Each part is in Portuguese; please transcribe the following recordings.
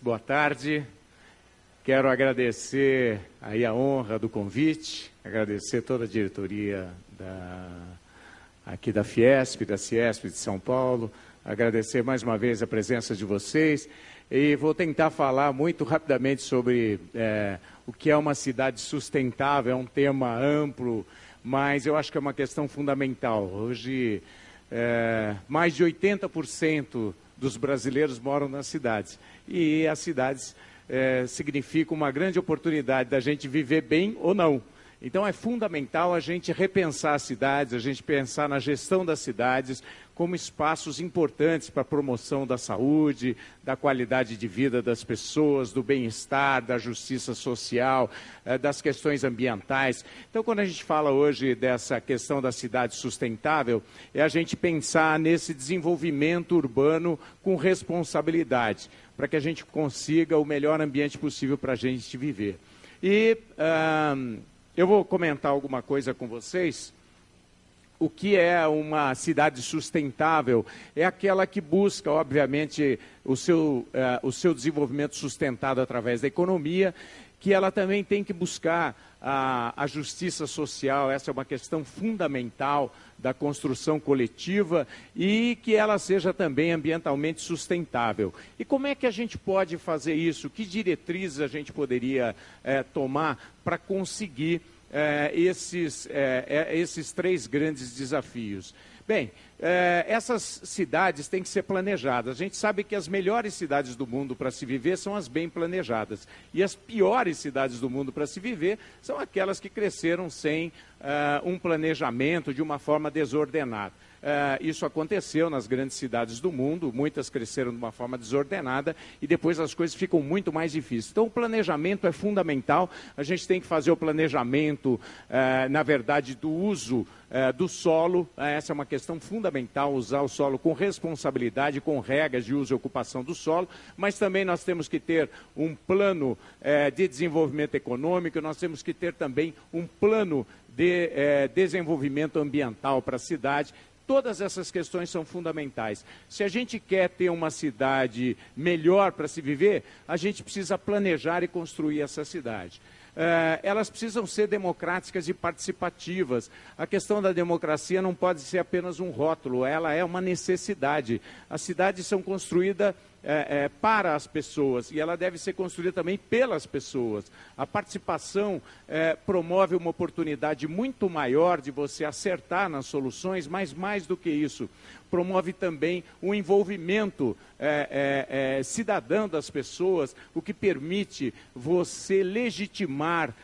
Boa tarde. Quero agradecer aí a honra do convite, agradecer toda a diretoria aqui da Fiesp, da Ciesp de São Paulo, agradecer mais uma vez a presença de vocês e vou tentar falar muito rapidamente sobre o que é uma cidade sustentável. É um tema amplo, mas eu acho que é uma questão fundamental. Hoje, mais de 80% dos brasileiros moram nas cidades e as cidades significam uma grande oportunidade da gente viver bem ou não. Então é fundamental a gente repensar as cidades, a gente pensar na gestão das cidades como espaços importantes para a promoção da saúde, da qualidade de vida das pessoas, do bem-estar, da justiça social, das questões ambientais. Então, quando a gente fala hoje dessa questão da cidade sustentável, é a gente pensar nesse desenvolvimento urbano com responsabilidade, para que a gente consiga o melhor ambiente possível para a gente viver. E eu vou comentar alguma coisa com vocês. O que é uma cidade sustentável? É aquela que busca, obviamente, o seu desenvolvimento sustentado através da economia, que ela também tem que buscar a justiça social. Essa é uma questão fundamental da construção coletiva e que ela seja também ambientalmente sustentável. E como é que a gente pode fazer isso? Que diretrizes a gente poderia tomar para conseguir esses três grandes desafios? Bem, essas cidades têm que ser planejadas. A gente sabe que as melhores cidades do mundo para se viver são as bem planejadas. E as piores cidades do mundo para se viver são aquelas que cresceram sem um planejamento, de uma forma desordenada. Isso aconteceu nas grandes cidades do mundo, muitas cresceram de uma forma desordenada e depois as coisas ficam muito mais difíceis. Então o planejamento é fundamental, a gente tem que fazer o planejamento, na verdade, do uso do solo. Essa é uma questão fundamental, usar o solo com responsabilidade, com regras de uso e ocupação do solo, mas também nós temos que ter um plano de desenvolvimento econômico, nós temos que ter também um plano de desenvolvimento ambiental para a cidade. Todas essas questões são fundamentais. Se a gente quer ter uma cidade melhor para se viver, a gente precisa planejar e construir essa cidade. Elas precisam ser democráticas e participativas. A questão da democracia não pode ser apenas um rótulo, ela é uma necessidade. As cidades são construídas para as pessoas e ela deve ser construída também pelas pessoas. A participação promove uma oportunidade muito maior de você acertar nas soluções, mas mais do que isso, promove também o envolvimento cidadão das pessoas, o que permite você legitimar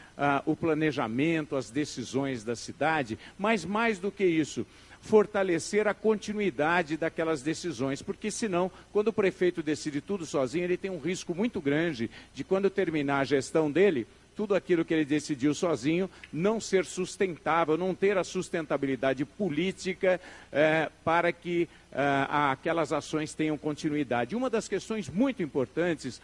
o planejamento, as decisões da cidade, mas mais do que isso, fortalecer a continuidade daquelas decisões, porque senão, quando o prefeito decide tudo sozinho, ele tem um risco muito grande de, quando terminar a gestão dele, tudo aquilo que ele decidiu sozinho não ser sustentável, não ter a sustentabilidade política para que aquelas ações tenham continuidade. Uma das questões muito importantes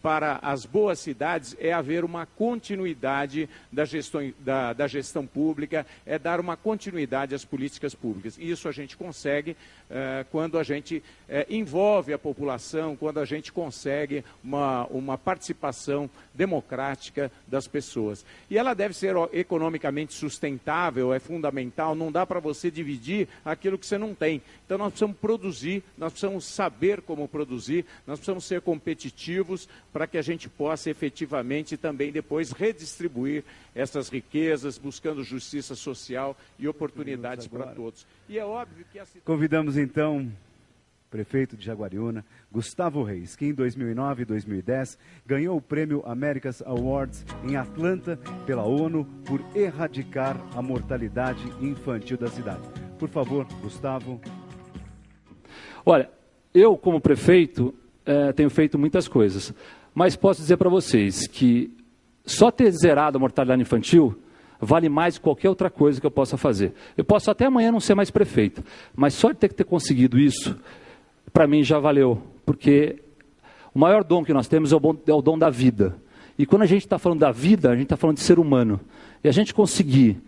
para as boas cidades é haver uma continuidade da gestão pública, é dar uma continuidade às políticas públicas. E isso a gente consegue quando a gente envolve a população, quando a gente consegue uma participação democrática das pessoas. E ela deve ser economicamente sustentável, é fundamental, não dá para você dividir aquilo que você não tem. Então nós precisamos produzir, nós precisamos saber como produzir, nós precisamos ser competitivos para que a gente possa efetivamente também depois redistribuir essas riquezas, buscando justiça social e oportunidades para todos. E é óbvio que Convidamos então o prefeito de Jaguariúna, Gustavo Reis, que em 2009 e 2010 ganhou o prêmio America's Awards em Atlanta pela ONU por erradicar a mortalidade infantil da cidade. Por favor, Gustavo. Olha, eu como prefeito tenho feito muitas coisas, mas posso dizer para vocês que só ter zerado a mortalidade infantil vale mais que qualquer outra coisa que eu possa fazer. Eu posso até amanhã não ser mais prefeito, mas só de ter conseguido isso, para mim já valeu, porque o maior dom que nós temos é o dom da vida. E quando a gente está falando da vida, a gente está falando de ser humano. E a gente conseguir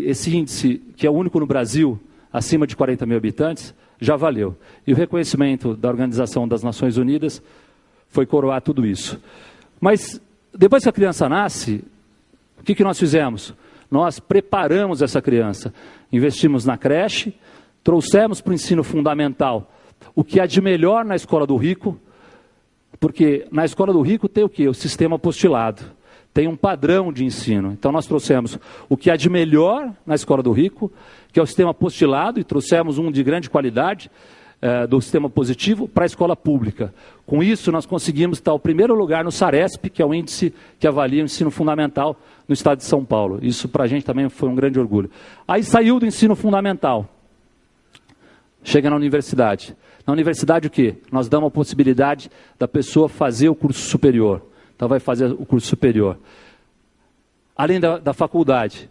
esse índice, que é o único no Brasil, acima de 40 mil habitantes, já valeu. E o reconhecimento da Organização das Nações Unidas foi coroar tudo isso. Mas depois que a criança nasce, o que nós fizemos? Nós preparamos essa criança, investimos na creche, trouxemos para o ensino fundamental o que há de melhor na escola do rico, porque na escola do rico tem o quê? O sistema apostilado, tem um padrão de ensino. Então nós trouxemos o que há de melhor na escola do rico, que é o sistema apostilado, e trouxemos um de grande qualidade, do sistema positivo para a escola pública. Com isso, nós conseguimos estar ao primeiro lugar no SARESP, que é o índice que avalia o ensino fundamental no estado de São Paulo. Isso para a gente também foi um grande orgulho. Aí saiu do ensino fundamental, chega na universidade. Na universidade o quê? Nós damos a possibilidade da pessoa fazer o curso superior. Então vai fazer o curso superior. Além da faculdade,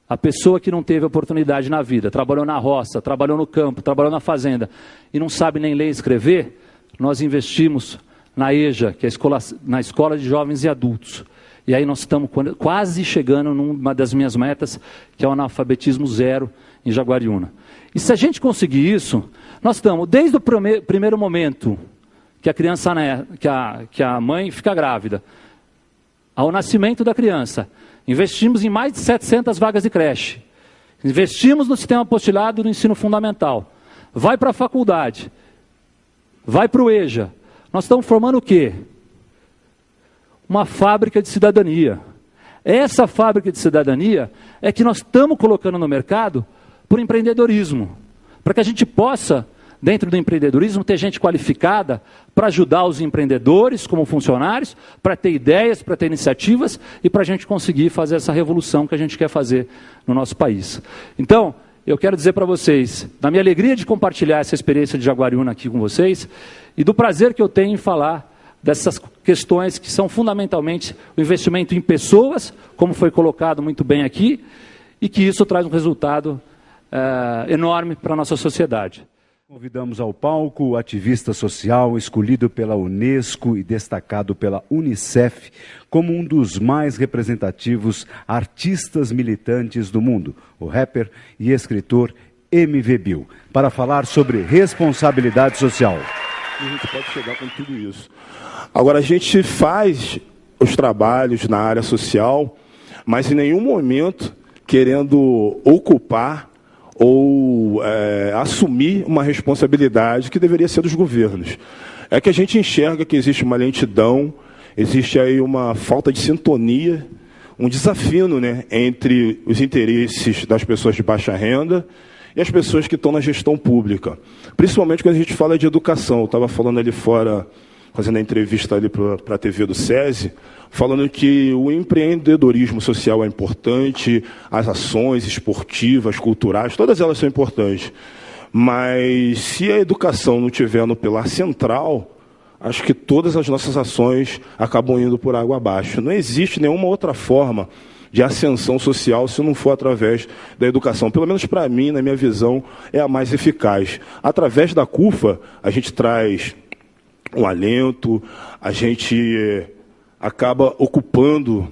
a pessoa que não teve oportunidade na vida, trabalhou na roça, trabalhou no campo, trabalhou na fazenda e não sabe nem ler e escrever, nós investimos na EJA, que é na Escola de Jovens e Adultos. E aí nós estamos quase chegando numa das minhas metas, que é o analfabetismo zero em Jaguariúna. E se a gente conseguir isso, nós estamos, desde o primeiro momento que a criança, que a mãe fica grávida, ao nascimento da criança, investimos em mais de 700 vagas de creche. Investimos no sistema apostilado do ensino fundamental. Vai para a faculdade. Vai para o EJA. Nós estamos formando o quê? Uma fábrica de cidadania. Essa fábrica de cidadania é que nós estamos colocando no mercado por empreendedorismo. Para que a gente possa, dentro do empreendedorismo, ter gente qualificada para ajudar os empreendedores como funcionários, para ter ideias, para ter iniciativas e para a gente conseguir fazer essa revolução que a gente quer fazer no nosso país. Então, eu quero dizer para vocês, da minha alegria de compartilhar essa experiência de Jaguariúna aqui com vocês e do prazer que eu tenho em falar dessas questões que são fundamentalmente o investimento em pessoas, como foi colocado muito bem aqui, e que isso traz um resultado enorme para a nossa sociedade. Convidamos ao palco o ativista social escolhido pela Unesco e destacado pela Unicef como um dos mais representativos artistas militantes do mundo, o rapper e escritor MV Bill, para falar sobre responsabilidade social. A gente pode chegar com tudo isso. Agora, a gente faz os trabalhos na área social, mas em nenhum momento querendo ocupar ou assumir uma responsabilidade que deveria ser dos governos. É que a gente enxerga que existe uma lentidão, existe aí uma falta de sintonia, um desafio, né, entre os interesses das pessoas de baixa renda e as pessoas que estão na gestão pública. Principalmente quando a gente fala de educação. Eu estava falando ali fora, fazendo a entrevista ali para a TV do SESI, falando que o empreendedorismo social é importante, as ações esportivas, culturais, todas elas são importantes. Mas se a educação não estiver no pilar central, acho que todas as nossas ações acabam indo por água abaixo. Não existe nenhuma outra forma de ascensão social se não for através da educação. Pelo menos para mim, na minha visão, é a mais eficaz. Através da CUFA, a gente traz um alento, a gente acaba ocupando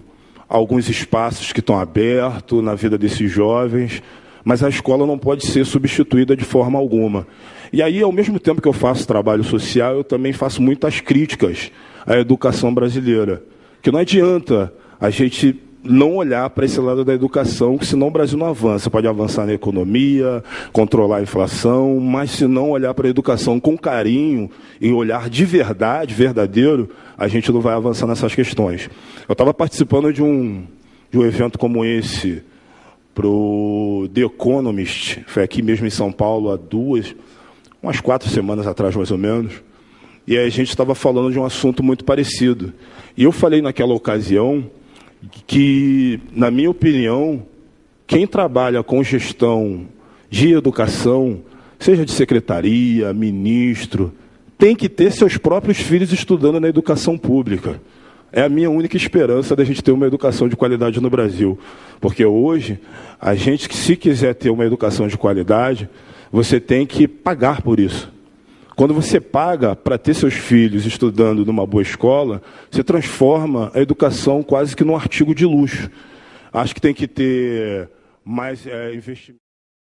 alguns espaços que estão abertos na vida desses jovens, mas a escola não pode ser substituída de forma alguma. E aí, ao mesmo tempo que eu faço trabalho social, eu também faço muitas críticas à educação brasileira. Que não adianta a gente não olhar para esse lado da educação, que senão o Brasil não avança. Pode avançar na economia, controlar a inflação, mas se não olhar para a educação com carinho e olhar de verdade, verdadeiro, a gente não vai avançar nessas questões. Eu estava participando de um evento como esse, para o The Economist, foi aqui mesmo em São Paulo, há umas 4 semanas atrás, mais ou menos, e aí a gente estava falando de um assunto muito parecido. E eu falei naquela ocasião que, na minha opinião, quem trabalha com gestão de educação, seja de secretaria, ministro, tem que ter seus próprios filhos estudando na educação pública. É a minha única esperança da gente ter uma educação de qualidade no Brasil. Porque hoje, a gente, se quiser ter uma educação de qualidade, você tem que pagar por isso. Quando você paga para ter seus filhos estudando numa boa escola, você transforma a educação quase que num artigo de luxo. Acho que tem que ter mais investimento.